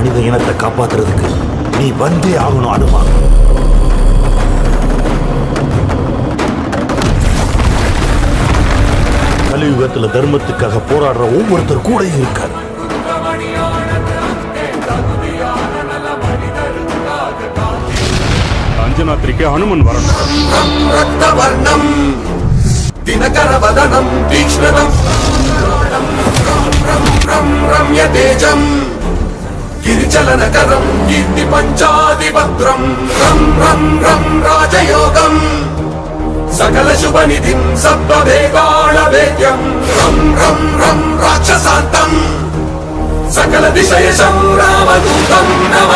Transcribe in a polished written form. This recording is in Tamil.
மனித இனத்தை காப்பாத்துறதுக்கு நீ வந்தே ஆகணும் அனுமான். கலியுகத்துல தர்மத்துக்காக போராடுற ஒவ்வொருத்தர் கூட இருக்காரு. அஞ்சனாத்திரிக்கு ஹனுமன் வரணும். தினகரவதனம் தீக்ஷ்ணதம் ரம்ய தேஜம் கிரிச்சலனகரம் கீர்த்தி பஞ்சாதிபத்ரம் ரம் ரம் ரம் ராஜயோகம் சகல சுபநிதிம் சப்தவேகாள வேத்யம் ரம் ரம் ரம் ராட்சசாந்தம் சகல திசய சௌராமதூதம் நம